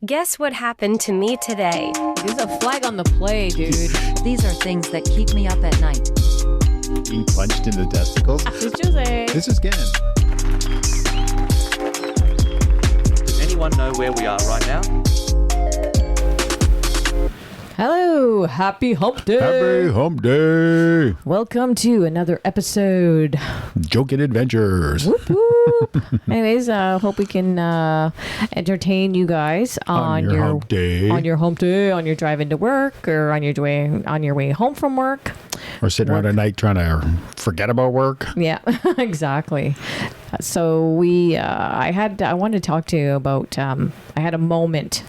Guess what happened to me today? There's a flag on the play, dude. These are things that keep me up at night. Being punched in the testicles? This is Jose. This is Gan. Does anyone know where we are right now? Hello, happy hump day. Happy hump day. Welcome to another episode. Joking adventures. Whoop, whoop. Anyways, hope we can entertain you guys on your hump day. On your hump day, on your drive into work, or on your way home from work. Or sitting around at night trying to forget about work. Yeah, exactly. So I wanted to talk to you about, I had a moment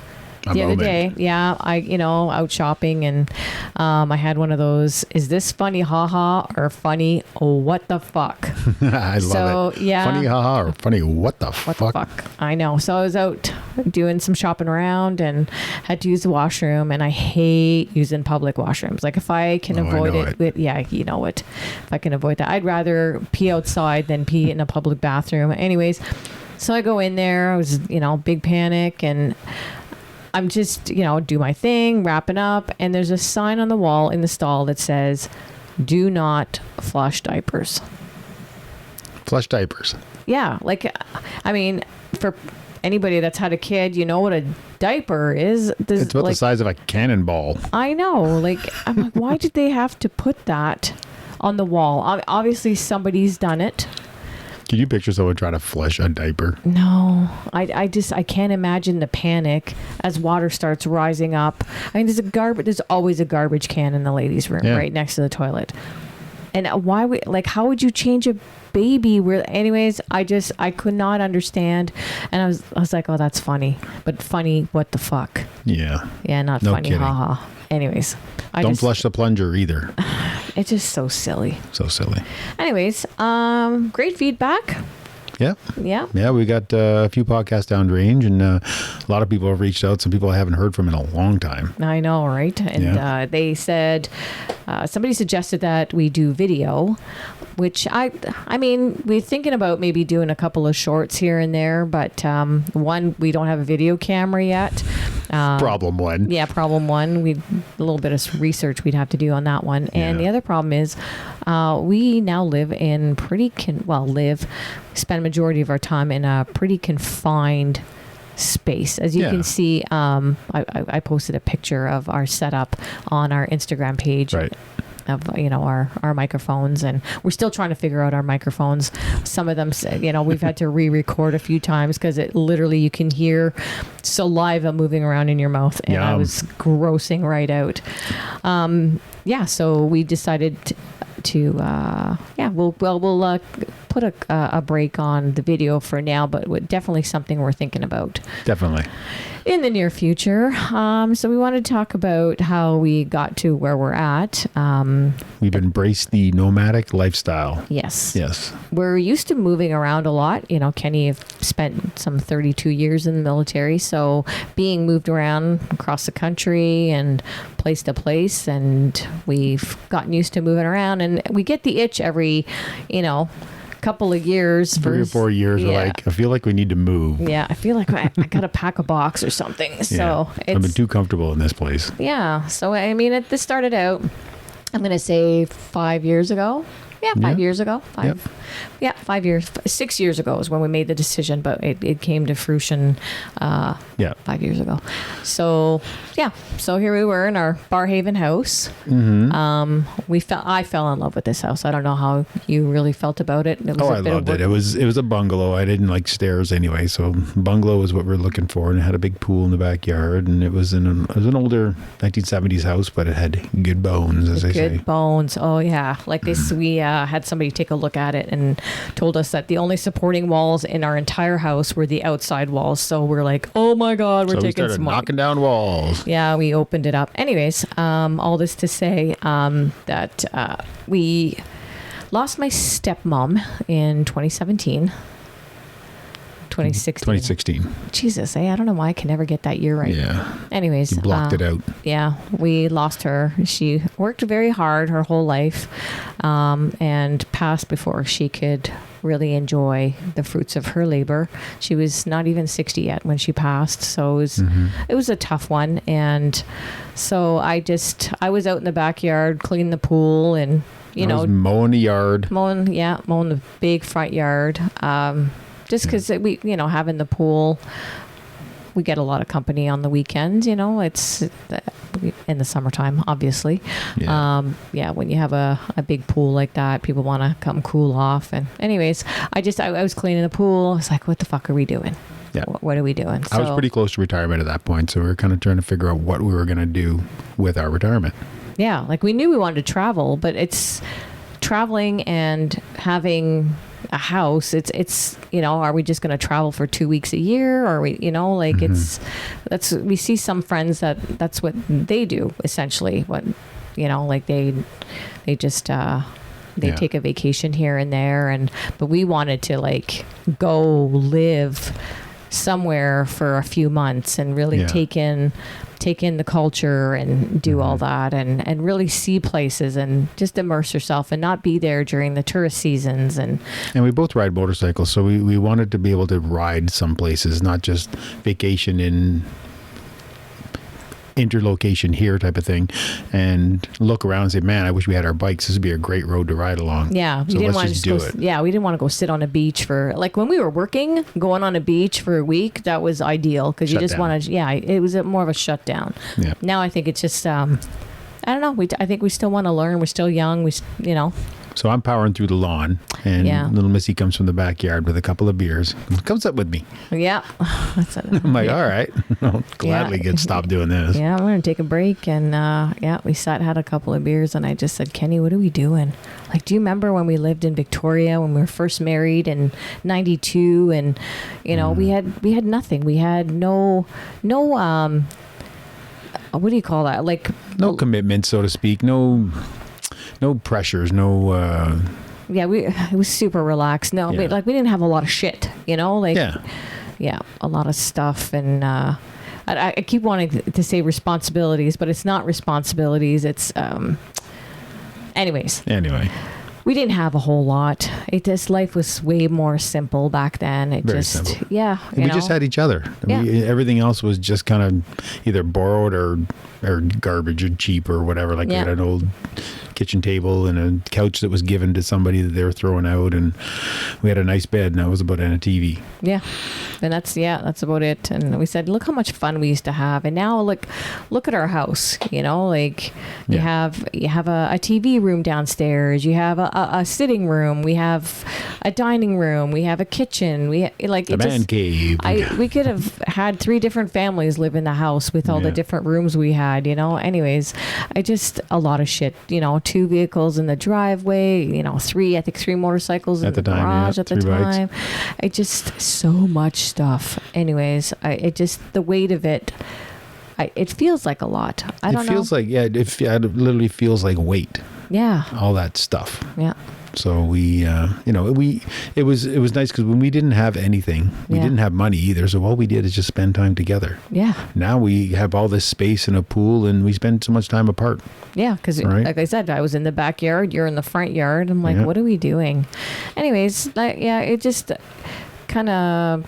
the other day. Yeah, out shopping, and I had one of those, is this funny haha or funny what the fuck? I love it. Yeah. Funny haha or funny what the fuck? fuck? The fuck? I know. So I was out doing some shopping around and had to use the washroom, and I hate using public washrooms. Like if I can avoid it. You know what? If I can avoid that, I'd rather pee outside than pee in a public bathroom. Anyways, so I go in there. I was, big panic, and I'm just, do my thing, wrapping up, and there's a sign on the wall in the stall that says, "Do not flush diapers." Flush diapers. Yeah, for anybody that's had a kid, you know what a diaper is. It's about the size of a cannonball. I know. I'm like, why did they have to put that on the wall? Obviously, somebody's done it. Can you picture someone trying to flush a diaper? No, I can't imagine the panic as water starts rising up. I mean, there's always a garbage can in the ladies' room right next to the toilet. And how would you change a baby anyways, I could not understand. And I was like, oh, that's funny. But funny, what the fuck? Yeah. Yeah, not no funny, kidding. haha. Anyways. Don't flush the plunger either. It's just so silly. So silly. Anyways, great feedback. Yeah. Yeah. Yeah, we got a few podcasts down range, and a lot of people have reached out. Some people I haven't heard from in a long time. I know, right? And they said, somebody suggested that we do video, which I mean, we're thinking about maybe doing a couple of shorts here and there, but one, we don't have a video camera yet. Problem one. Yeah, problem one. A little bit of research we'd have to do on that one. And the other problem is we now live in spend a majority of our time in a pretty confined space. As you can see, I posted a picture of our setup on our Instagram page. Right. Of our microphones, and we're still trying to figure out our microphones. Some of them, we've had to re-record a few times because it literally, you can hear saliva moving around in your mouth, and I was grossing right out. So we decided to we'll put a break on the video for now, but definitely something we're thinking about. Definitely. In the near future. So we want to talk about how we got to where we're at. We've embraced the nomadic lifestyle. Yes. We're used to moving around a lot. Kenny spent some 32 years in the military. So being moved around across the country and place to place, and we've gotten used to moving around, and we get the itch every, couple of years. 3 or 4 years. We're like, I feel like we need to move. Yeah, I feel like I got to pack a box or something. So I've been too comfortable in this place. Yeah. So, I mean, this started out, I'm going to say 5 years ago. Yeah, 5 years ago. 5 years. 6 years ago is when we made the decision, but it came to fruition 5 years ago. So, so here we were in our Barhaven house. Mm-hmm. I fell in love with this house. I don't know how you really felt about it. I loved it. It was a bungalow. I didn't like stairs anyway, so bungalow was what we were looking for, and it had a big pool in the backyard, and it was an older 1970s house, but it had good bones, as they say. Good bones. Oh yeah, like this. We had somebody take a look at it and told us that the only supporting walls in our entire house were the outside walls. So we're like, oh my God, we're taking some knocking down walls. Yeah, we opened it up. Anyways, all this to say that we lost my stepmom in 2017. 2016. 2016. Jesus, I don't know why I can never get that year right. Yeah. Anyways. You blocked it out. Yeah, we lost her. She worked very hard her whole life and passed before she could really enjoy the fruits of her labor. She was not even 60 yet when she passed. So it was a tough one. And so I was out in the backyard cleaning the pool and, mowing the yard. Mowing the big front yard. Just because we, having the pool, we get a lot of company on the weekends, it's in the summertime, obviously. Yeah. When you have a big pool like that, people want to come cool off. And anyways, I was cleaning the pool. I was like, what the fuck are we doing? Yeah. What are we doing? I was pretty close to retirement at that point. So we were kind of trying to figure out what we were going to do with our retirement. Yeah. Like we knew we wanted to travel, but it's traveling and having a house. It's are we just going to travel for 2 weeks a year? Or we, we see some friends that's what they do essentially. What, they just, take a vacation here and there. But we wanted to like go live somewhere for a few months and really take in the culture and do all that and really see places and just immerse yourself and not be there during the tourist seasons. And we both ride motorcycles, so we wanted to be able to ride some places, not just vacation in interlocation here type of thing, and look around and say, man, I wish we had our bikes. This would be a great road to ride along. Yeah. So let's just do it. Yeah. We didn't want to go sit on a beach for, like when we were working, going on a beach for a week, that was ideal because you just want to, it was more of a shutdown. Yeah. Now I think it's just, I don't know. I think we still want to learn. We're still young. So I'm powering through the lawn, and little Missy comes from the backyard with a couple of beers. Comes up with me. Yeah. I'm like, all right. I'll gladly stop doing this. Yeah, I'm going to take a break. And we had a couple of beers, and I just said, Kenny, what are we doing? Like, do you remember when we lived in Victoria when we were first married in 92? And, we had nothing. We had no what do you call that? Like no commitment, so to speak. No pressures, no... it was super relaxed. No, we didn't have a lot of shit, a lot of stuff. And I keep wanting to say responsibilities, but it's not responsibilities. It's, Anyway. We didn't have a whole lot. Life was way more simple back then. Very simple. Yeah. We just had each other. Yeah. Everything else was just kind of either borrowed or garbage or cheap or whatever. Like we had an old kitchen table and a couch that was given to somebody that they were throwing out, and we had a nice bed, and that was about it, and a TV. Yeah. And that's about it. And we said, look how much fun we used to have. And now look at our house, you have a TV room downstairs. You have a sitting room. We have a dining room. We have a kitchen. We like a man cave. We could have had 3 different families live in the house with all the different rooms we had, anyways, a lot of shit, 2 vehicles in the driveway, 3 motorcycles in the garage at the time. So much stuff. Anyways, the weight of it, it feels like a lot. I don't know. It feels like, it literally feels like weight. Yeah. All that stuff. Yeah. So it was nice because when we didn't have anything, we didn't have money either. So all we did is just spend time together. Yeah. Now we have all this space and a pool, and we spend so much time apart. Yeah, because like I said, I was in the backyard, you're in the front yard. I'm like, what are we doing? Anyways, it just kind of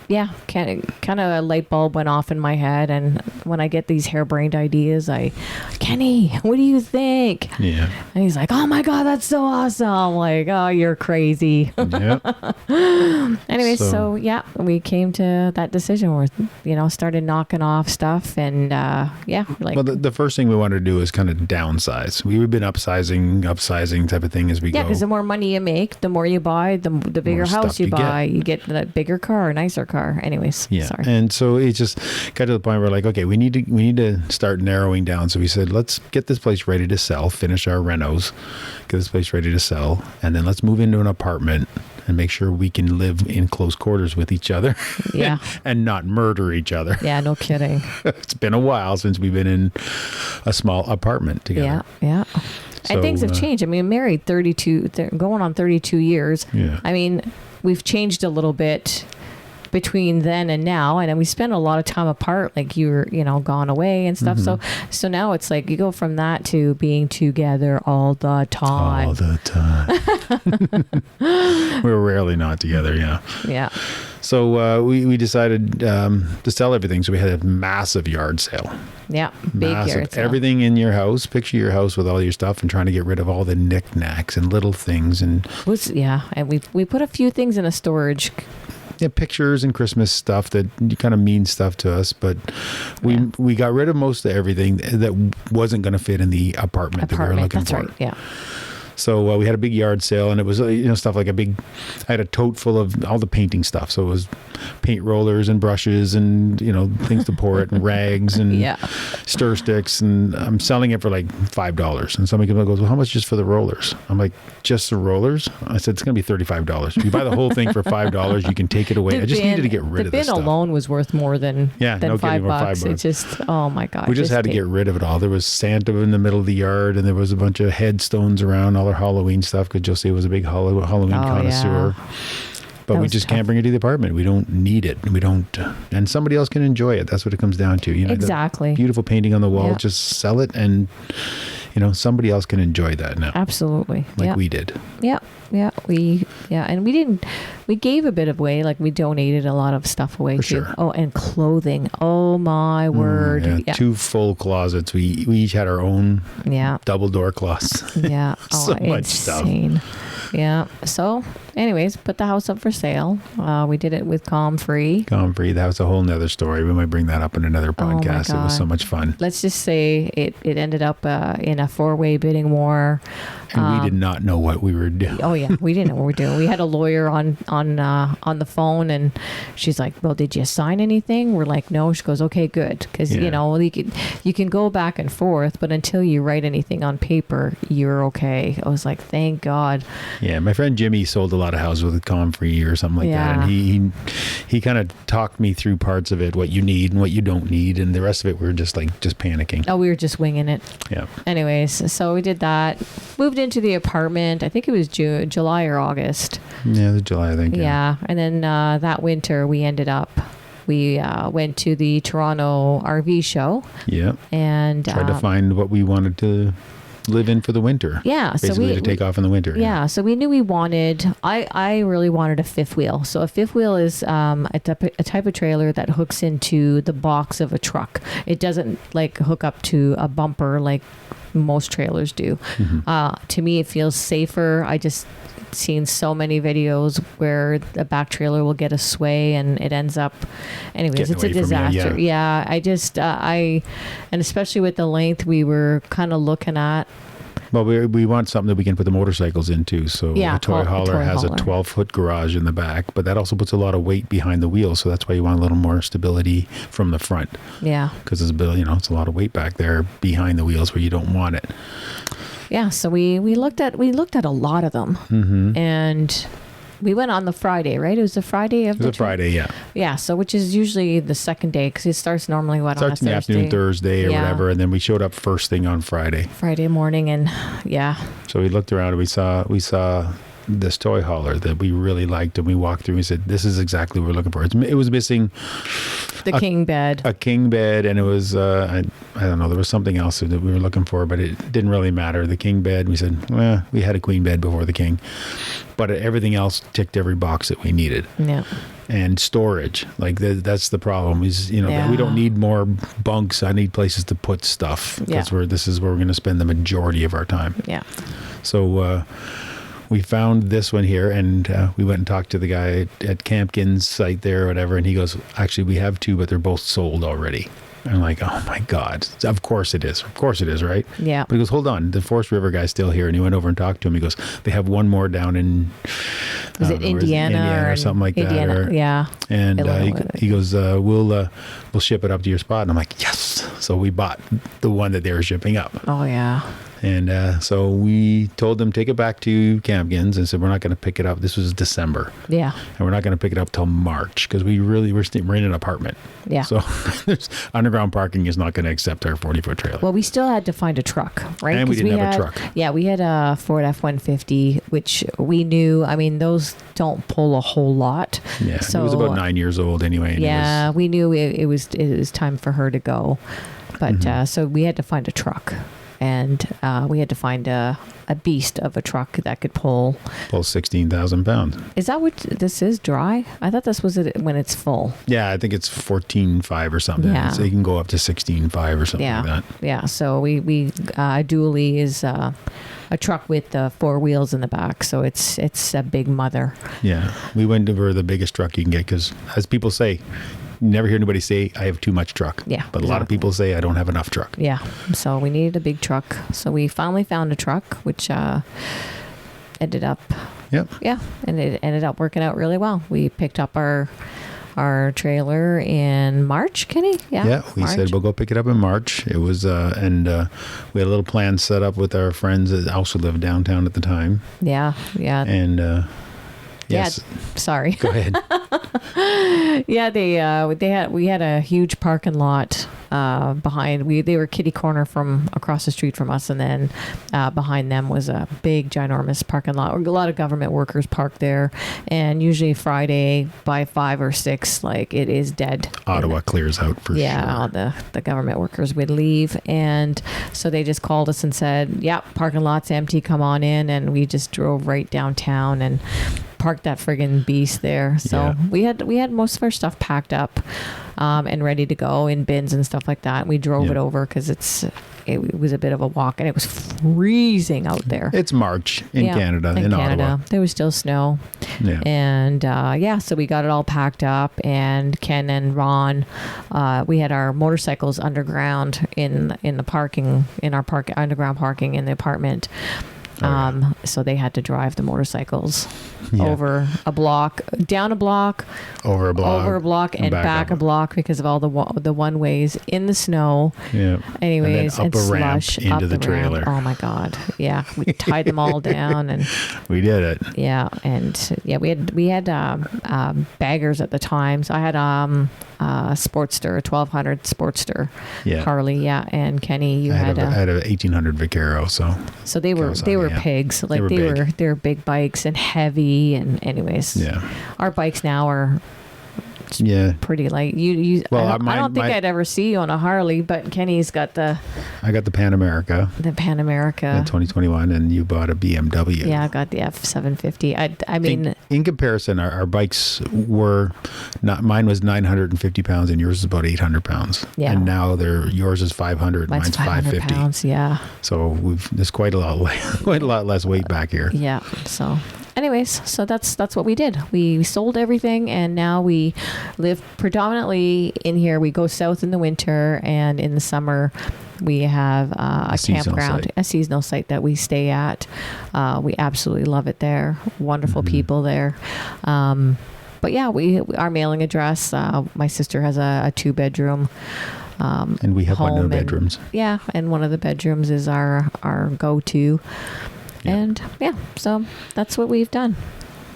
a light bulb went off in my head. And when I get these harebrained ideas, Kenny, what do you think? Yeah. And he's like, oh my God, that's so awesome. I'm like, oh, you're crazy. Yeah. Anyway, so we came to that decision where, started knocking off stuff and well, the first thing we wanted to do is kind of downsize. We've been upsizing type of thing as we go. Yeah, because the more money you make, the more you buy, the bigger house you buy. You get a bigger car, a nicer car. Anyways, sorry. And so it just got to the point where like, okay, we need to start narrowing down. So we said, let's get this place ready to sell, finish our renos, get this place ready to sell, and then let's move into an apartment and make sure we can live in close quarters with each other. Yeah. and not murder each other. Yeah, no kidding. It's been a while since we've been in a small apartment together. Yeah. So, and things have changed. I mean, married 32, going on 32 years. Yeah. I mean, we've changed a little bit between then and now, and then we spent a lot of time apart, like you were, gone away and stuff. So now it's like you go from that to being together all the time. All the time. We're rarely not together. Yeah. Yeah. So we decided to sell everything. So we had a massive yard sale. Yeah, big yard sale. Everything in your house. Picture your house with all your stuff and trying to get rid of all the knickknacks and little things. And we put a few things in a storage. Yeah, pictures and Christmas stuff that kind of means stuff to us, but we got rid of most of everything that wasn't going to fit in the apartment that we were looking for. That's right. Yeah. So we had a big yard sale, and it was stuff like I had a tote full of all the painting stuff. So it was paint rollers and brushes and things to pour it and rags and stir sticks, and I'm selling it for like $5. And somebody goes, "Well, how much just for the rollers?" I'm like, "Just the rollers?" I said, "It's going to be $35. If you buy the whole thing for $5, you can take it away." I just needed to get rid of this stuff. The bin alone was worth more than $5. It just, oh my God. We just had to get rid of it all. There was Santa in the middle of the yard, and there was a bunch of headstones around, all our Halloween stuff, because Josie was a big Halloween connoisseur. Yeah. But we just can't bring it to the apartment. We don't need it. We don't, and somebody else can enjoy it. That's what it comes down to. Exactly. Beautiful painting on the wall. Just sell it, and somebody else can enjoy that now. Absolutely. Like we did. Yeah. And we gave a bit away. Like we donated a lot of stuff away for too. Sure. Oh, and clothing. Oh my word. Yeah. 2 full closets. We each had our own double door closets. Yeah. So much insane stuff. Yeah. So anyways, put the house up for sale. We did it with Comfree. That was a whole nother story. We might bring that up in another podcast. It was so much fun. Let's just say it ended up in a 4-way bidding war. And we did not know what we were doing. Oh yeah, we didn't know what we were doing. We had a lawyer on the phone, and she's like, "Well, did you sign anything?" We're like, "No." She goes, "Okay, good," because you can go back and forth, but until you write anything on paper, you're okay. I was like, "Thank God." Yeah, my friend Jimmy sold a lot of houses with Comfree or something like that, and he kind of talked me through parts of it, what you need and what you don't need, and the rest of it we were just panicking. Oh, we were just winging it. Yeah. Anyways, so we did that. Moved into the apartment. I think it was July or August. Yeah, the July, I think. Yeah, and then that winter we went to the Toronto RV show. Yeah. And tried to find what we wanted to live in for the winter. Yeah. Basically to take off in the winter. Yeah. So we knew we wanted, I really wanted a fifth wheel. So a fifth wheel is a type of trailer that hooks into the box of a truck. It doesn't hook up to a bumper like most trailers do. Mm-hmm. To me, it feels safer. I just seen so many videos where the back trailer will get a sway and it ends up, anyways, it's a disaster. I just and especially with the length we were kind of looking at. Well, we want something that we can put the motorcycles into. So the toy hauler has a 12-foot garage in the back, but that also puts a lot of weight behind the wheels. So that's why you want a little more stability from the front. Yeah. Because it's a lot of weight back there behind the wheels where you don't want it. Yeah. So we looked at a lot of them, mm-hmm. and we went on the Friday, right? It was the Friday of the Friday, yeah. Yeah, so which is usually the second day because it starts normally on a Thursday. Starts in the afternoon Thursday or whatever, and then we showed up first thing on Friday. Friday morning, and So we looked around and we saw this toy hauler that we really liked, and we walked through and said, "This is exactly what we're looking for." It was missing the king bed, and it was I don't know, there was something else that we were looking for, but it didn't really matter. The king bed, we said, well, we had a queen bed before the king, but everything else ticked every box that we needed. Yeah. And storage, that's the problem. Is we don't need more bunks. I need places to put stuff because this is where we're going to spend the majority of our time. Yeah. So we found this one here, and we went and talked to the guy at Campkin's site there or whatever, and he goes, "Actually, we have 2, but they're both sold already." And I'm like, "Oh my God, of course it is. Of course it is, right?" Yeah. But he goes, "Hold on, the Forest River guy's still here." And he went over and talked to him. He goes, "They have one more down in Indiana or something like that." Yeah. And he goes, "We'll ship it up to your spot." And I'm like, "Yes!" So we bought the one that they were shipping up. Oh yeah. And so we told them, take it back to Campkins, and said, we're not going to pick it up. This was December. Yeah. And we're not going to pick it up till March because we're in an apartment. Yeah. So there's underground parking is not going to accept our 40-foot trailer. Well, we still had to find a truck, right? And we 'Cause didn't have a had, truck. Yeah, we had a Ford F-150, which we knew, I mean, those don't pull a whole lot. Yeah, so, it was about 9 years old anyway. And we knew it was time for her to go. But so we had to find a truck. And we had to find a beast of a truck that could pull 16,000 pounds. Is that what this is, dry? I thought this was it when it's full. Yeah, I think it's 14.5 or something. Yeah. So you can go up to 16.5 or something like that. Yeah, so we dually is a truck with 4 wheels in the back, so it's a big mother. Yeah, we went for the biggest truck you can get because, as people say, you never hear anybody say, I have too much truck. Yeah, but a lot of people say, I don't have enough truck. Yeah, so we needed a big truck. So we finally found a truck, which ended up... Yep. Yeah, and it ended up working out really well. We picked up our trailer in March, Kenny? Yeah, we March. said we'll go pick it up in March. It was, and we had a little plan set up with our friends that also lived downtown at the time. Yeah. And... Yes. Yeah, sorry. Go ahead. Yeah, we had a huge parking lot behind. They were kitty corner from across the street from us, and then behind them was a big, ginormous parking lot. A lot of government workers parked there, and usually Friday by 5 or 6, like it is dead. Ottawa clears out for sure. Yeah, all the government workers would leave, and so they just called us and said, "Yeah, parking lot's empty. Come on in," and we just drove right downtown and parked that friggin' beast there. So we had most of our stuff packed up and ready to go in bins and stuff like that. We drove it over because it was a bit of a walk, and it was freezing out there. It's March in Canada, in Ottawa. There was still snow. Yeah. And so we got it all packed up, and Ken and Ron, we had our motorcycles underground in the parking, in our underground parking in the apartment. So they had to drive the motorcycles over a block, down a block, over a block, and back a block because of all the one ways in the snow. Yeah. Anyways, and then up a ramp slush, into up the trailer. Ramp. Oh my God. Yeah, we tied them all down, and we did it. Yeah, and we had baggers at the time. So I had a Sportster, a 1200 Sportster, Harley. Yeah, and Kenny, I had a 1800 Vaquero. So they were pigs. Like they were big bikes and heavy. And anyways, our bikes now are pretty light. I don't think I'd ever see you on a Harley, but Kenny's got I got the Pan America. The Pan America. In 2021, and you bought a BMW. Yeah, I got the F750. I mean, in comparison, our bikes were not. Mine was 950 pounds, and yours is about 800 pounds. Yeah. And now yours is 500. Mine's 550 pounds. Yeah. So there's quite a lot less weight back here. Yeah. So. Anyways, so that's what we did. We sold everything, and now we live predominantly in here. We go south in the winter, and in the summer we have a campground, a seasonal site that we stay at. We absolutely love it there. Wonderful people there. But yeah, our mailing address, my sister has a 2-bedroom. And we have one of the bedrooms. And one of the bedrooms is our go-to. Yeah. And so that's what we've done.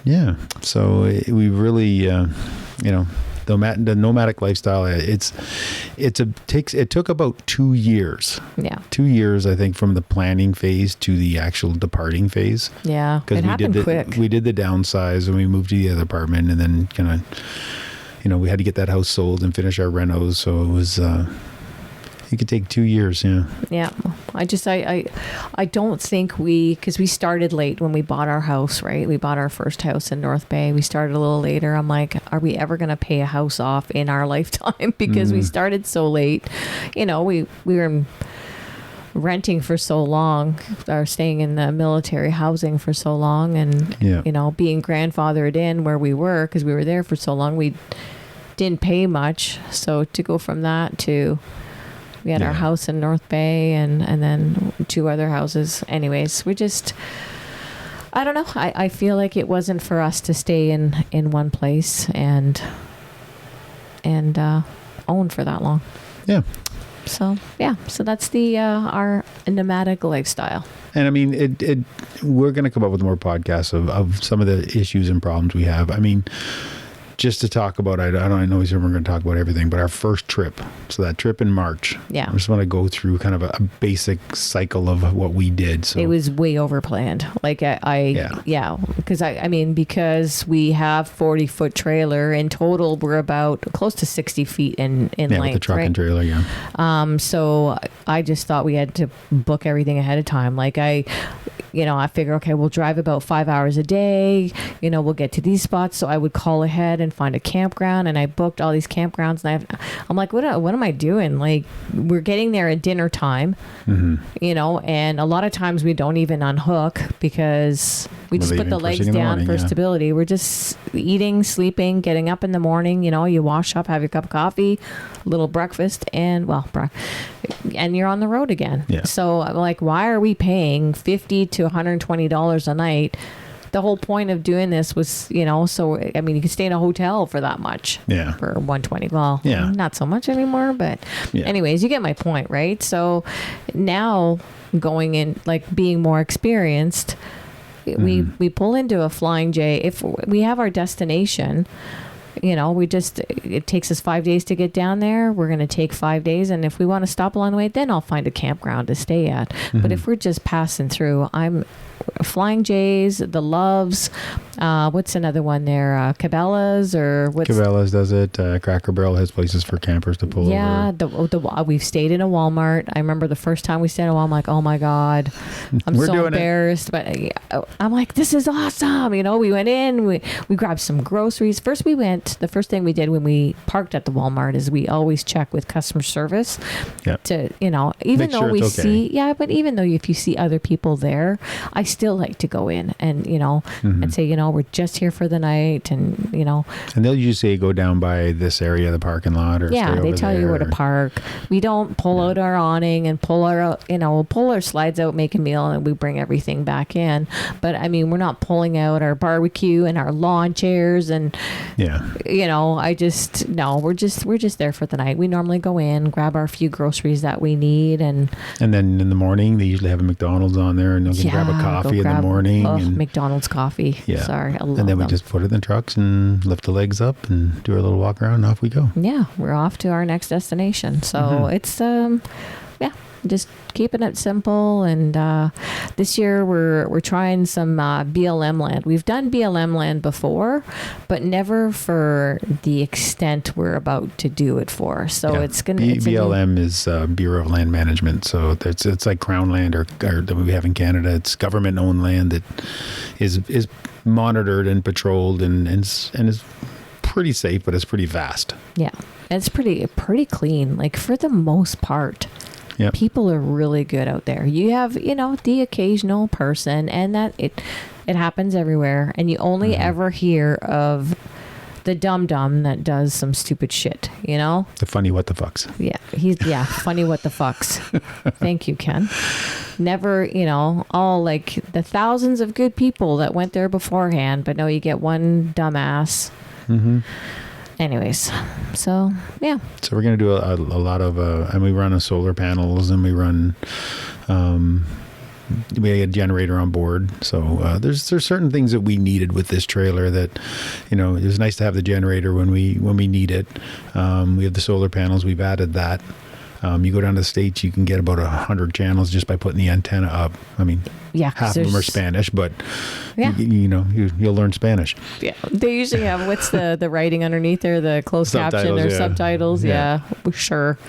Yeah. So we really, the nomadic lifestyle. It took about 2 years. Yeah. 2 years, I think, from the planning phase to the actual departing phase. Yeah. Because it happened quick. We did the downsize, and we moved to the other apartment, and then kind of, we had to get that house sold and finish our renos. So it was. It could take 2 years, Yeah. I don't think because we started late when we bought our house, right? We bought our first house in North Bay. We started a little later. I'm like, are we ever going to pay a house off in our lifetime? Because we started so late. We were renting for so long, or staying in the military housing for so long, and, being grandfathered in where we were, because we were there for so long, we didn't pay much. So to go from that to... We had our house in North Bay and then 2 other houses. Anyways, I don't know. I feel like it wasn't for us to stay in one place and own for that long. Yeah. So that's the our nomadic lifestyle. And I mean, we're going to come up with more podcasts of some of the issues and problems we have. I mean, just to talk about, I know we're going to talk about everything, but our first trip. So that trip in March. Yeah. I just want to go through kind of a basic cycle of what we did. So it was way over planned. Like because we have 40-foot trailer in total, we're about close to 60 feet in length. With the truck and trailer, yeah. So I just thought we had to book everything ahead of time. Like I figure, okay, we'll drive about 5 hours a day. We'll get to these spots. So I would call ahead and find a campground, and I booked all these campgrounds. And I'm like, what am I doing? Like, we're getting there at dinner time, and a lot of times we don't even unhook because we just put the legs down for stability. We're just eating, sleeping, getting up in the morning. You wash up, have your cup of coffee, a little breakfast, and and you're on the road again. Yeah. So I'm like, why are we paying $50 to $120 a night? The whole point of doing this was, so I mean, you can stay in a hotel for that much. Yeah. For $120. Well, yeah. Not so much anymore, but anyways, you get my point, right? So now going in, like being more experienced, we pull into a Flying J. If we have our destination, it takes us 5 days to get down there. We're going to take 5 days. And if we want to stop along the way, then I'll find a campground to stay at. But if we're just passing through, I'm Flying J's, the Loves, what's another one there? Cabela's or what's... Cabela's does it. Cracker Barrel has places for campers to pull over. Yeah, we've stayed in a Walmart. I remember the first time we stayed in a Walmart, I'm like, oh my God, I'm so embarrassed. But I'm like, this is awesome. We went in, we grabbed some groceries. The first thing we did when we parked at the Walmart is we always check with customer service to, even though we see, but even though if you see other people there, I still like to go in and, and say, we're just here for the night and, And they'll usually say go down by this area of the parking lot or stay over they tell you where to park. We don't pull out our awning and pull our slides out, make a meal, and we bring everything back in. But I mean, we're not pulling out our barbecue and our lawn chairs and, we're just there for the night. We normally go in, grab our few groceries that we need. And then in the morning, they usually have a McDonald's on there and they'll grab a coffee in the morning. And McDonald's coffee. Yeah. Sorry. I love and then we them. just put it in the trucks and lift the legs up and do our little walk around and off we go. Yeah. We're off to our next destination. So it's, just keeping it simple. And this year we're trying some BLM land. We've done BLM land before, but never for the extent we're about to do it for. So it's going to... BLM is Bureau of Land Management. So it's like Crown land or that we have in Canada. It's government-owned land that is monitored and patrolled and is pretty safe, but it's pretty vast. Yeah. It's pretty clean, like for the most part. Yep. People are really good out there. You have, the occasional person, and that it happens everywhere. And you only ever hear of the dum-dum that does some stupid shit, The funny what the fucks. Yeah, funny what the fucks. Thank you, Ken. Never, all like the thousands of good people that went there beforehand, but no, you get one dumbass. Anyways, so yeah. So we're going to do a lot of, and we run solar panels and we run, we had a generator on board. So there's certain things that we needed with this trailer that, it was nice to have the generator when we need it. We have the solar panels. We've added that. You go down to the States, you can get about 100 channels just by putting the antenna up. I mean, half of them are Spanish, but you'll learn Spanish. Yeah, they usually have what's the writing underneath there, the closed caption or subtitles. Yeah, sure.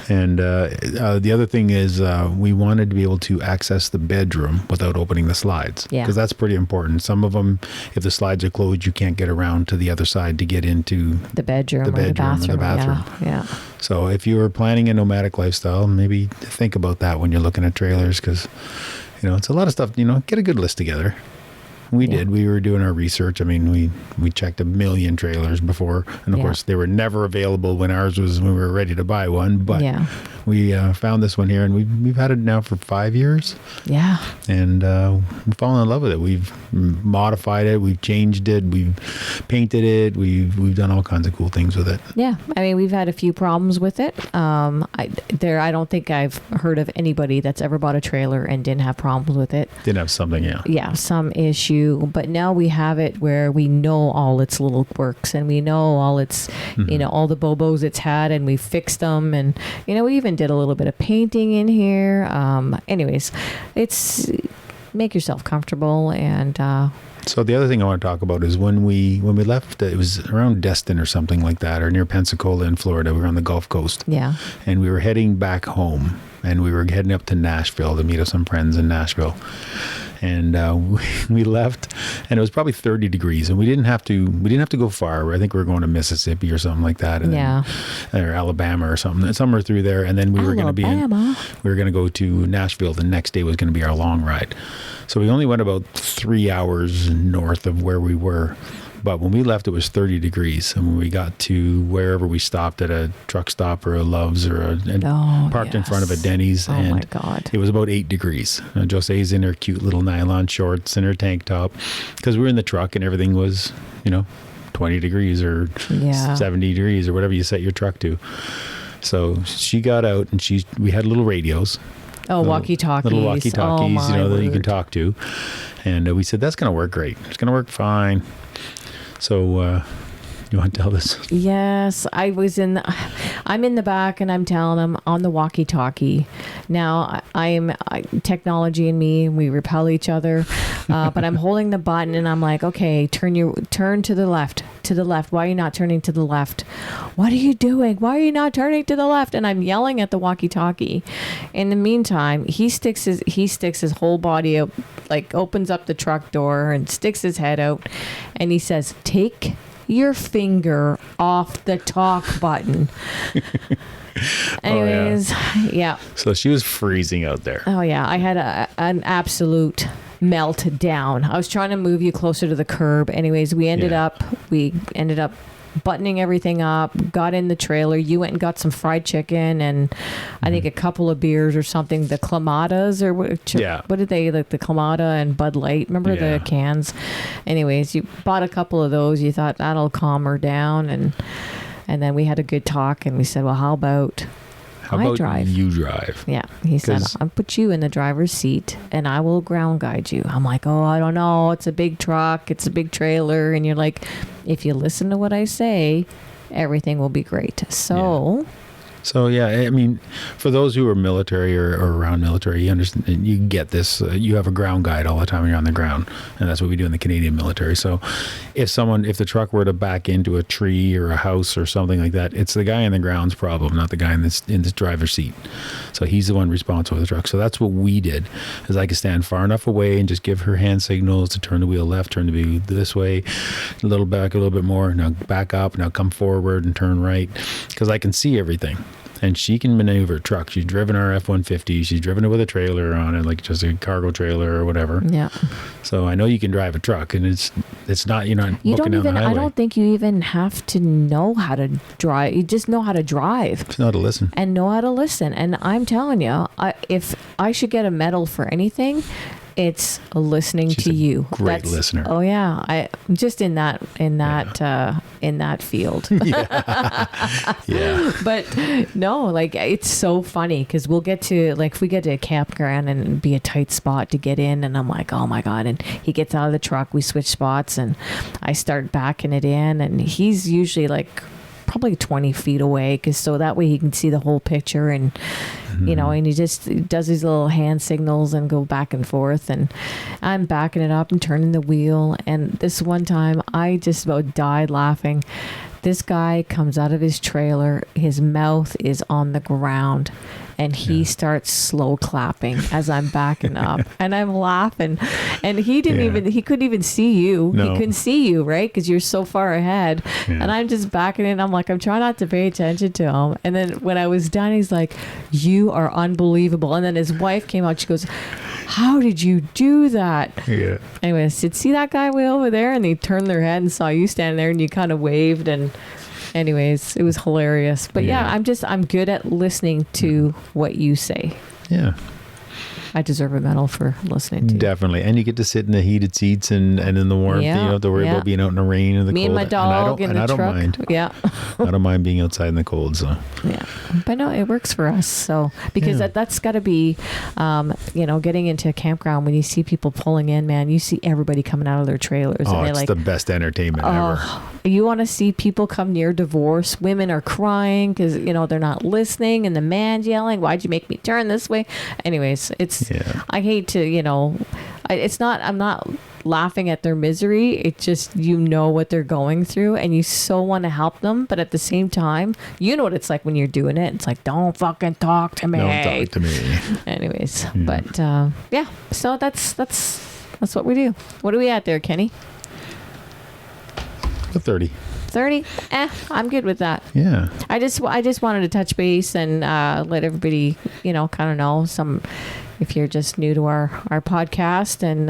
And the other thing is we wanted to be able to access the bedroom without opening the slides. Yeah, because that's pretty important. Some of them, if the slides are closed, you can't get around to the other side to get into the bedroom or the bathroom. Yeah. So if you were planning a nomadic lifestyle, maybe think about that when you're looking at trailers because, it's a lot of stuff, get a good list together. We did. We were doing our research. I mean, we checked 1 million trailers before. And, of course, they were never available when we were ready to buy one. But we found this one here, and we've had it now for 5 years. Yeah. And we've fallen in love with it. We've modified it, we've changed it, we've painted it, we've done all kinds of cool things with it. Yeah, I mean, we've had a few problems with it. I don't think I've heard of anybody that's ever bought a trailer and didn't have problems with it. Didn't have something, yeah. Yeah, some issue. But now we have it where we know all its little quirks, and we know all its, all the bobos it's had, and we fixed them. And, we even did a little bit of painting in here. Anyways, it's make yourself comfortable. And so the other thing I want to talk about is when we left, it was around Destin or something like that, or near Pensacola in Florida. We were on the Gulf Coast. Yeah. And we were heading back home, and we were heading up to Nashville to meet up some friends in Nashville. And we left, and it was probably 30 degrees, and we didn't have to go far. I think we were going to Mississippi or something like that, and or Alabama or something, somewhere through there. And then we were going to go to Nashville. The next day was going to be our long ride. So we only went about 3 hours north of where we were. But when we left, it was 30 degrees. And when we got to wherever we stopped at a truck stop or a Love's or parked in front of a Denny's, and my God. It was about 8 degrees. Jose's in her cute little nylon shorts and her tank top, because we were in the truck and everything was, 20 degrees or 70 degrees or whatever you set your truck to. So she got out, and we had little radios. Walkie-talkies. Little walkie-talkies, that you can talk to. And we said, that's going to work great. It's going to work fine. So, you want to tell this? Yes, I'm in the back, and I'm telling them on the walkie-talkie. Now, technology and me, we repel each other, but I'm holding the button, and I'm like, okay, turn to the left. To the left. Why are you not turning to the left? What are you doing? Why are you not turning to the left? And I'm yelling at the walkie-talkie. In the meantime, he sticks his whole body out, like opens up the truck door and sticks his head out, and he says, "Take your finger off the talk button." Anyways, yeah. So she was freezing out there. Oh yeah, I had an absolute meltdown. I was trying to move you closer to the curb. Anyways, we ended up buttoning everything up, got in the trailer. You went and got some fried chicken and I think a couple of beers or something. The Clamatas or what did they, like the Clamata and Bud Light? Remember the cans? Anyways, you bought a couple of those. You thought that'll calm her down, and then we had a good talk, and we said, well, how about you drive? Yeah. He said, I'll put you in the driver's seat and I will ground guide you. I'm like, oh, I don't know. It's a big truck. It's a big trailer. And you're like, if you listen to what I say, everything will be great. So, I mean, for those who are military or around military, you understand, you get this. You have a ground guide all the time when you're on the ground, and that's what we do in the Canadian military. So if the truck were to back into a tree or a house or something like that, it's the guy in the ground's problem, not the guy in the driver's seat. So he's the one responsible for the truck. So that's what we did, is I could stand far enough away and just give her hand signals to turn the wheel left, turn the wheel this way, a little back, a little bit more, now back up, now come forward and turn right, because I can see everything. And she can maneuver a truck. She's driven our F-150. She's driven it with a trailer on it, like just a cargo trailer or whatever. Yeah. So I know you can drive a truck, and it's not, you're not you booking don't down even. the highway. I don't think you even have to know how to drive. You just know how to drive. Just know how to listen. And know how to listen. And I'm telling you, if I should get a medal for anything, it's listening to you. Great listener. Oh yeah, I just in that field. Yeah. But no, like it's so funny because we'll get to if we get to a campground and it'd be a tight spot to get in, and I'm like, oh my God, and he gets out of the truck, we switch spots, and I start backing it in, and he's usually like probably 20 feet away, because so that way he can see the whole picture, and and he just does his little hand signals and go back and forth, and I'm backing it up and turning the wheel. And this one time I just about died laughing. This guy comes out of his trailer, his mouth is on the ground, and he starts slow clapping as I'm backing up, and I'm laughing, and he couldn't even see you. No. He couldn't see you, right? Because you're so far ahead. Yeah. And I'm just backing in. I'm like, I'm trying not to pay attention to him. And then when I was done, he's like, you are unbelievable. And then his wife came out. She goes, how did you do that? Yeah. Anyway I said, see that guy way over there? And they turned their head and saw you standing there, and you kind of waved, and Anyways, it was hilarious. But yeah, Yeah. I'm good at listening to what you say. Yeah. I deserve a medal for listening to you. Definitely. And you get to sit in the heated seats and in the warmth. Yeah, You don't have to worry yeah. about being out in the rain or the Me cold. and my dog in the I don't truck. mind. Yeah. I don't mind being outside in the cold. So Yeah, but no, it works for us. So because Yeah. that's got to be, getting into a campground when you see people pulling in, man, you see everybody coming out of their trailers, oh, and they're it's like, the best entertainment ever. you want to see people come near divorce. Women are crying because they're not listening, and the man's yelling, "Why'd you make me turn this way?" Anyways, it's Yeah. I hate to it's not. I'm not laughing at their misery. It's just what they're going through, and you so want to help them, but at the same time, you know what it's like when you're doing it. It's like, don't fucking talk to me. Don't talk to me. Anyways, but yeah. So that's what we do. What are we at there, Kenny? The 30. 30? I'm good with that. Yeah. I just wanted to touch base and let everybody, kind of know if you're just new to our podcast and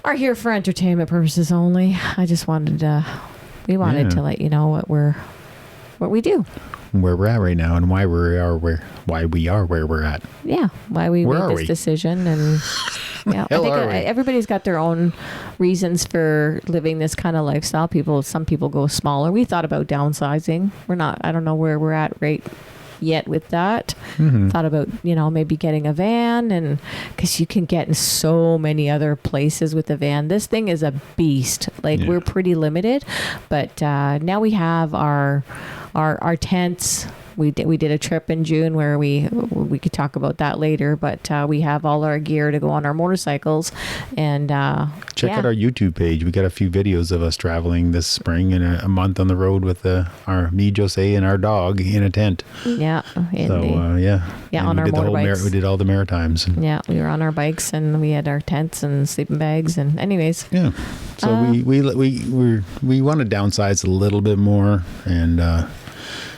are here for entertainment purposes only. I just wanted we wanted to let you know what we do. Where we're at right now and why we are where we're at. Yeah, why we Where made are this we? decision, and yeah, I Hell think are we? everybody's got their own reasons for living this kind of lifestyle. Some people go smaller. We thought about downsizing. I don't know where we're at right yet with that. Thought about maybe getting a van, and because you can get in so many other places with the van. This thing is a beast. We're pretty limited, but now we have our tents. We did a trip in June where we could talk about that later, but we have all our gear to go on our motorcycles, and Check out our YouTube page. We got a few videos of us traveling this spring and a month on the road with me, Jose, and our dog in a tent. Yeah. And on our motorbikes. We did all the Maritimes. Yeah, we were on our bikes and we had our tents and sleeping bags, and anyways. Yeah. So we want to downsize a little bit more and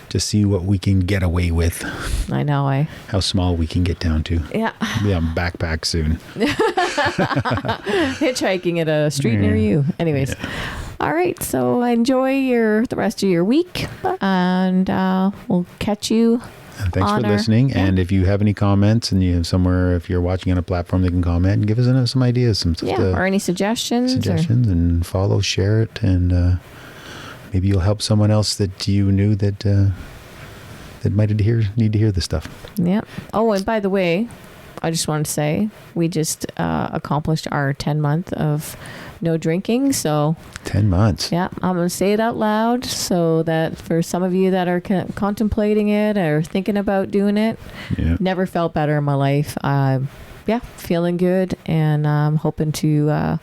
to see what we can get away with. I know. How small we can get down to. Yeah. Be on backpack soon. Hitchhiking at a street near you. Anyways. All right. So enjoy the rest of your week, and we'll catch you. And thanks for listening. Yeah. And if you have any comments and you have somewhere, if you're watching on a platform, they can comment and give us some ideas, some stuff or any suggestions. And follow, share it, and maybe you'll help someone else that you knew that might need to hear this stuff. Yeah. Oh, and by the way, I just want to say we just accomplished our 10-month of no drinking. So 10 months. Yeah, I'm going to say it out loud so that for some of you that are contemplating it or thinking about doing it, never felt better in my life. Feeling good, and I'm hoping to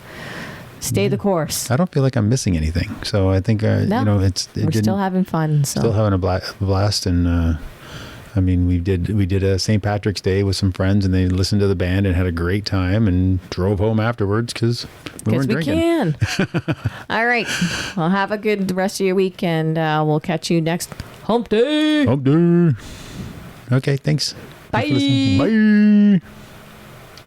stay the course. I don't feel like I'm missing anything. So I think, we're still having fun. So. Still having a blast. And, we did a St. Patrick's Day with some friends, and they listened to the band and had a great time and drove home afterwards because we weren't drinking. Can. All right. Well, have a good rest of your week, and we'll catch you next Hump Day. Hump Day. Okay, thanks. Bye. Thanks for listening. Bye.